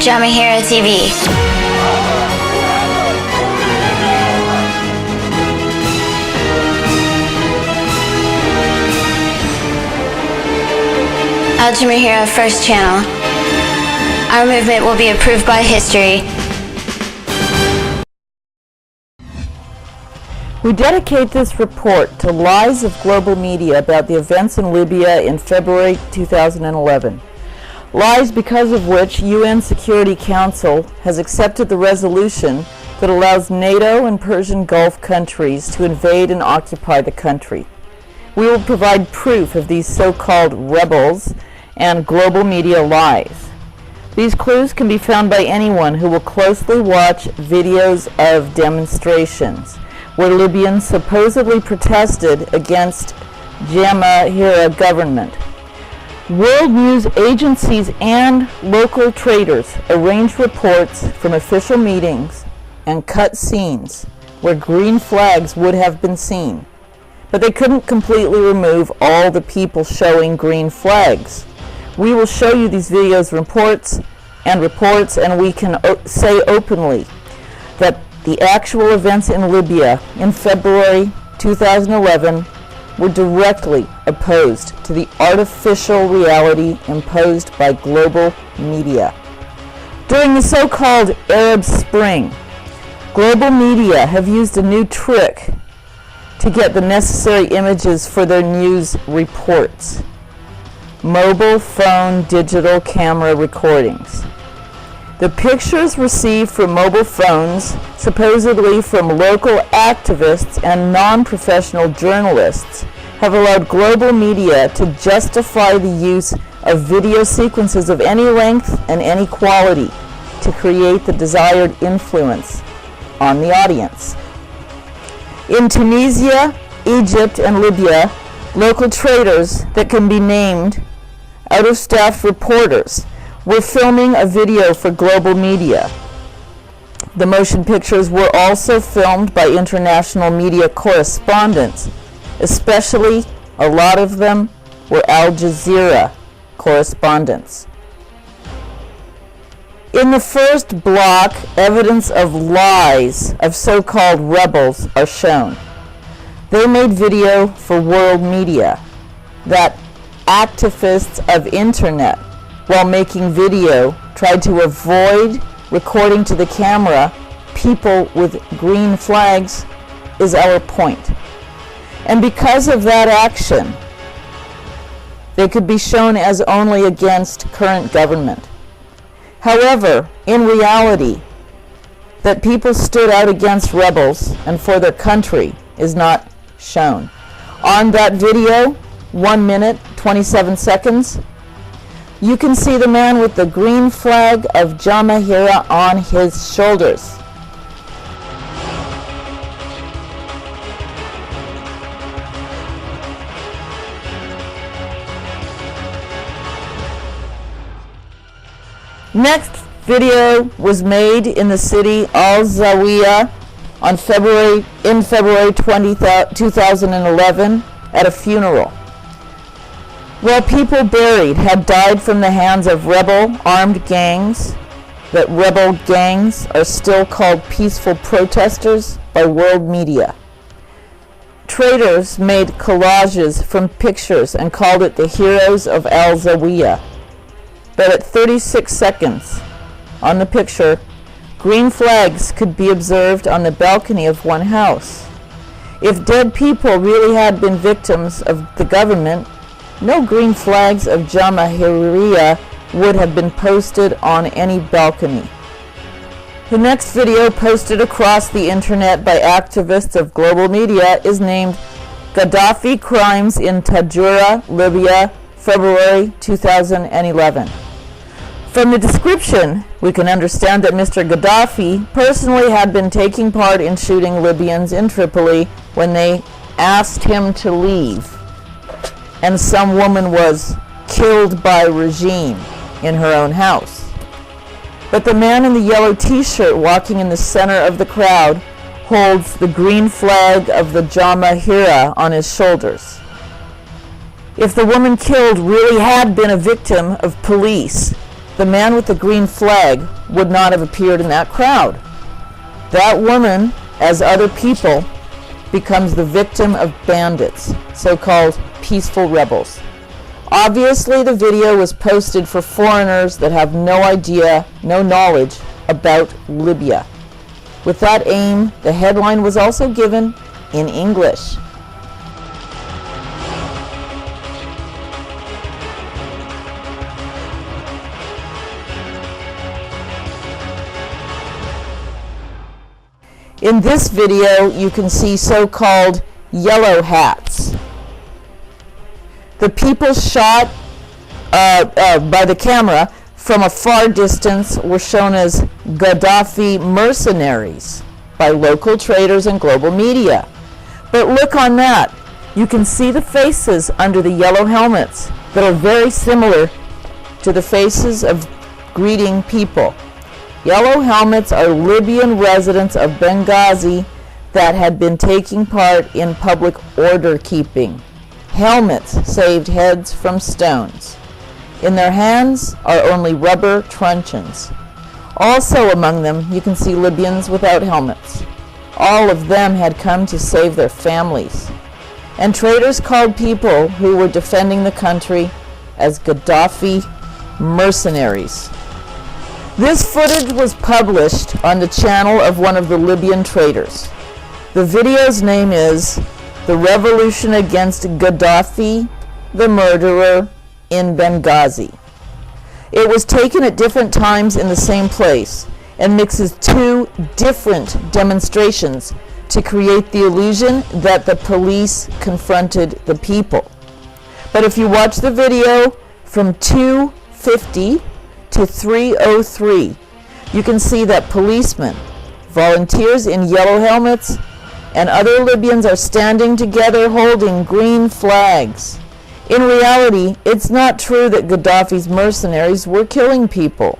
Jamahira TV. Al Jamahira First Channel. Our movement will be approved by history. We dedicate this report to lies of global media about the events in Libya in February 2011. Lies because of which UN Security Council has accepted the resolution that allows NATO and Persian Gulf countries to invade and occupy the country. We will provide proof of these so-called rebels and global media lies. These clues can be found by anyone who will closely watch videos of demonstrations where Libyans supposedly protested against Jamahira government. World news agencies and local traders arranged reports from official meetings and cut scenes where green flags would have been seen, but they couldn't completely remove all the people showing green flags. We will show you these videos reports, and we can say openly that the actual events in Libya in February 2011 were directly opposed to the artificial reality imposed by global media. During the so-called Arab Spring, global media have used a new trick to get the necessary images for their news reports: mobile phone digital camera recordings. The pictures received from mobile phones, supposedly from local activists and non-professional journalists, have allowed global media to justify the use of video sequences of any length and any quality to create the desired influence on the audience. In Tunisia, Egypt, and Libya, local traders that can be named out-of-staff reporters were filming a video for global media. The motion pictures were also filmed by international media correspondents, especially a lot of them were Al Jazeera correspondents. In the first block, evidence of lies of so-called rebels are shown. They made video for world media that activists of internet, while making video, tried to avoid recording to the camera people with green flags, is our point. And because of that action, they could be shown as only against current government. However, in reality, that people stood out against rebels and for their country is not shown. On that video, 1 minute, 27 seconds, you can see the man with the green flag of Jamahira on his shoulders. Next video was made in the city Al Zawiya in February 2011 at a funeral. While people buried had died from the hands of rebel armed gangs, that rebel gangs are still called peaceful protesters by world media. Traders made collages from pictures and called it the Heroes of Al Zawiya. But at 36 seconds on the picture, green flags could be observed on the balcony of one house. If dead people really had been victims of the government, no green flags of Jamahiriya would have been posted on any balcony. The next video posted across the internet by activists of global media is named Gaddafi Crimes in Tajura, Libya, February 2011. From the description, we can understand that Mr. Gaddafi personally had been taking part in shooting Libyans in Tripoli when they asked him to leave, and some woman was killed by regime in her own house. But the man in the yellow t-shirt walking in the center of the crowd holds the green flag of the Jamahira on his shoulders. If the woman killed really had been a victim of police, the man with the green flag would not have appeared in that crowd. That woman, as other people, becomes the victim of bandits, so-called peaceful rebels. Obviously, the video was posted for foreigners that have no idea, no knowledge about Libya. With that aim, the headline was also given in English. In this video, you can see so-called yellow hats. The people shot by the camera from a far distance were shown as Gaddafi mercenaries by local traders and global media. But look on that. You can see the faces under the yellow helmets that are very similar to the faces of greeting people. Yellow helmets are Libyan residents of Benghazi that had been taking part in public order keeping. Helmets saved heads from stones. In their hands are only rubber truncheons. Also among them, you can see Libyans without helmets. All of them had come to save their families. And traders called people who were defending the country as Gaddafi mercenaries. This footage was published on the channel of one of the Libyan traders. The video's name is "The Revolution Against Gaddafi, the Murderer in Benghazi." It was taken at different times in the same place and mixes two different demonstrations to create the illusion that the police confronted the people. But if you watch the video from 2:50 to 3:03, you can see that policemen, volunteers in yellow helmets, and other Libyans are standing together holding green flags. In reality, it's not true that Gaddafi's mercenaries were killing people.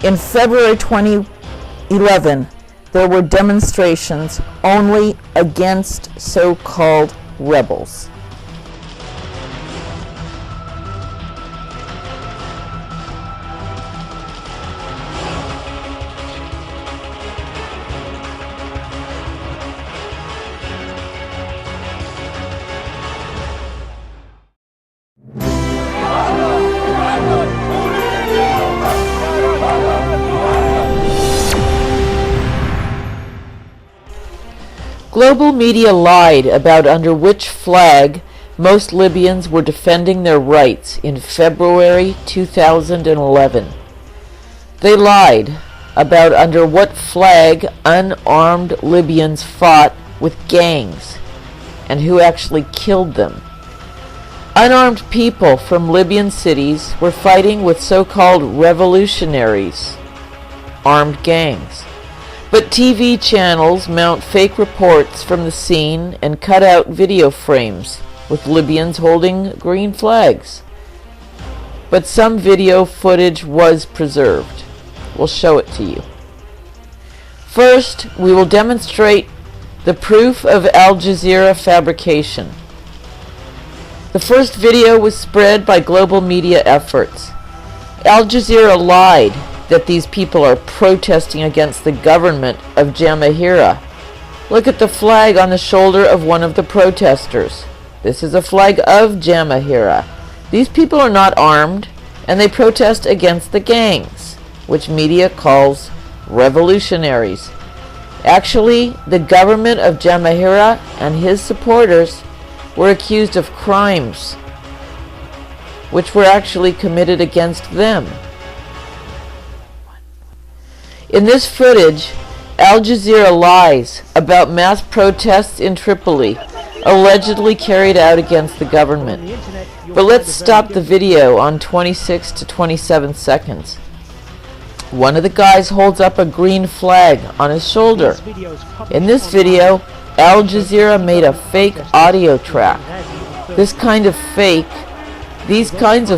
In February 2011, there were demonstrations only against so-called rebels. Global media lied about under which flag most Libyans were defending their rights in February 2011. They lied about under what flag unarmed Libyans fought with gangs and who actually killed them. Unarmed people from Libyan cities were fighting with so-called revolutionaries, armed gangs. But TV channels mount fake reports from the scene and cut out video frames with Libyans holding green flags. But some video footage was preserved. We'll show it to you. First, we will demonstrate the proof of Al Jazeera fabrication. The first video was spread by global media efforts. Al Jazeera lied that these people are protesting against the government of Jamahira. Look at the flag on the shoulder of one of the protesters. This is a flag of Jamahira. These people are not armed, and they protest against the gangs, which media calls revolutionaries. Actually, the government of Jamahira and his supporters were accused of crimes which were actually committed against them. In this footage, Al Jazeera lies about mass protests in Tripoli, allegedly carried out against the government. But let's stop the video on 26 to 27 seconds. One of the guys holds up a green flag on his shoulder. In this video, Al Jazeera made a fake audio track. These kinds of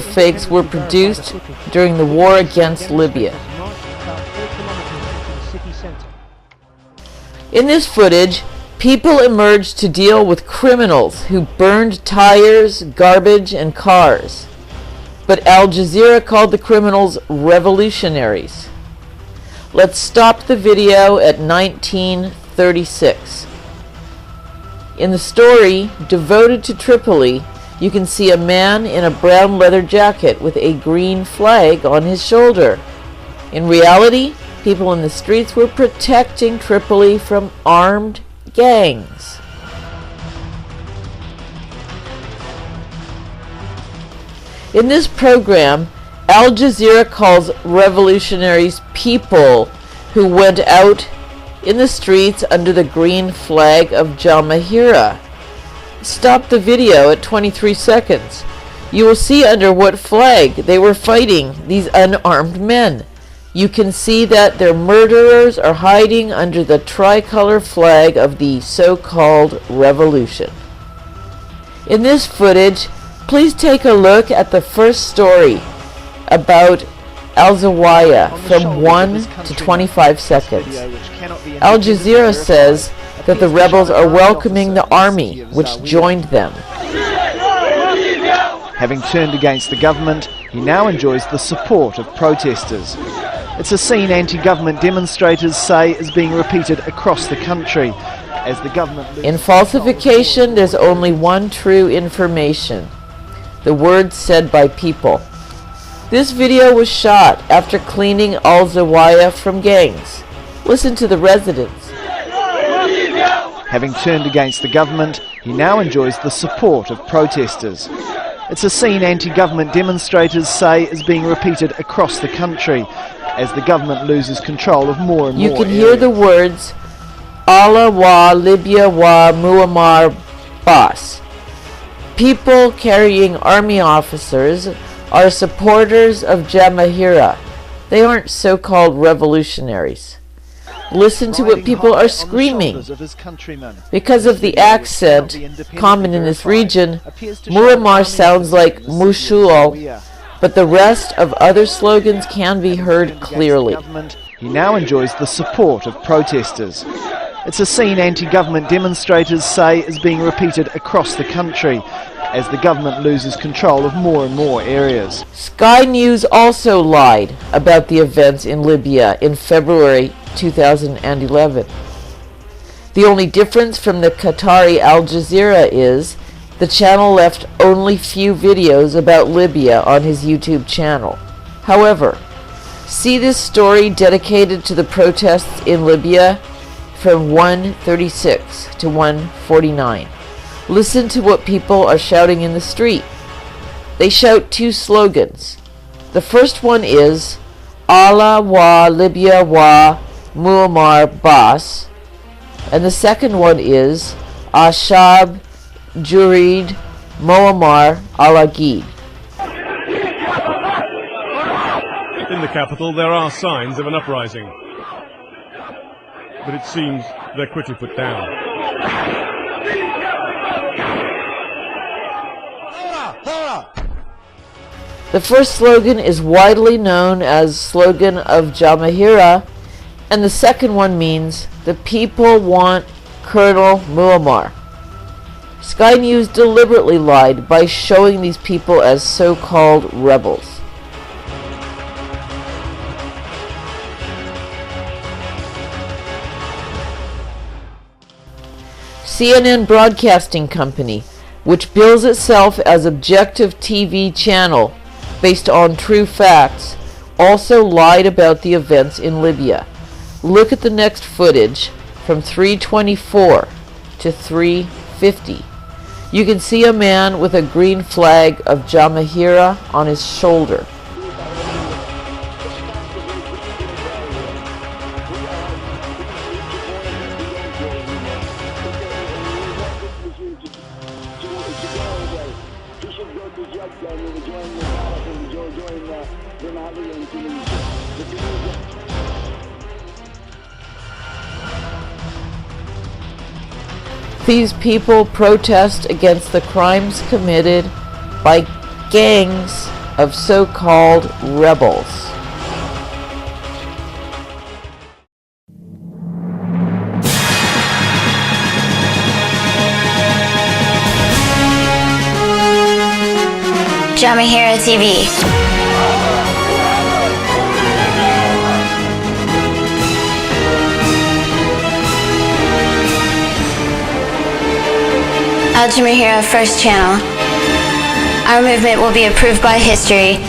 fakes were produced during the war against Libya. In this footage, people emerged to deal with criminals who burned tires, garbage, and cars. but Al Jazeera called the criminals revolutionaries. Let's stop the video at 1936. In the story, Devoted to Tripoli, you can see a man in a brown leather jacket with a green flag on his shoulder. In reality, people in the streets were protecting Tripoli from armed gangs. In this program, Al Jazeera calls revolutionaries people who went out in the streets under the green flag of Jamahira. Stop the video at 23 seconds. You will see under what flag they were fighting, these unarmed men. You can see that their murderers are hiding under the tricolor flag of the so-called revolution. In this footage, please take a look at the first story about Al-Zawaya from 1 to 25 seconds. Al Jazeera says that the rebels are welcoming the army, which joined them. Having turned against the government, he now enjoys the support of protesters. It's a scene anti-government demonstrators say is being repeated across the country as the government... In falsification, there's only one true information: the words said by people. This video was shot after cleaning Al-Zawaya from gangs. Listen to the residents. Having turned against the government, he now enjoys the support of protesters. It's a scene anti-government demonstrators say is being repeated across the country as the government loses control of more and more You can areas. hear the words Allah wa Libya wa Muammar Bas. People carrying army officers are supporters of Jamahira. They aren't so-called revolutionaries. Listen to what people are screaming. Because of the accent common in this region, Muammar sounds like Mushul, but the rest of other slogans can be heard clearly. He now enjoys the support of protesters. It's a scene anti-government demonstrators say is being repeated across the country as the government loses control of more and more areas. Sky News also lied about the events in Libya in February 2011. The only difference from the Qatari Al Jazeera is the channel left only few videos about Libya on his YouTube channel. However, see this story dedicated to the protests in Libya from 1:36 to 1:49. Listen to what people are shouting in the street. They shout two slogans. The first one is Allah wa Libya wa Muammar Bas, and the second one is Ashab Jurid Muammar al-Agid. In the capital there are signs of an uprising, but it seems they're quickly put down. The first slogan is widely known as slogan of Jamahira, and the second one means the people want Colonel Muammar. Sky News deliberately lied by showing these people as so-called rebels. CNN Broadcasting Company, which bills itself as objective TV channel based on true facts, also lied about the events in Libya. Look at the next footage from 3:24 to 3:50. You can see a man with a green flag of Jamahira on his shoulder. These people protest against the crimes committed by gangs of so-called rebels. Jamahira TV. Al Jamahira First Channel. Our movement will be approved by history.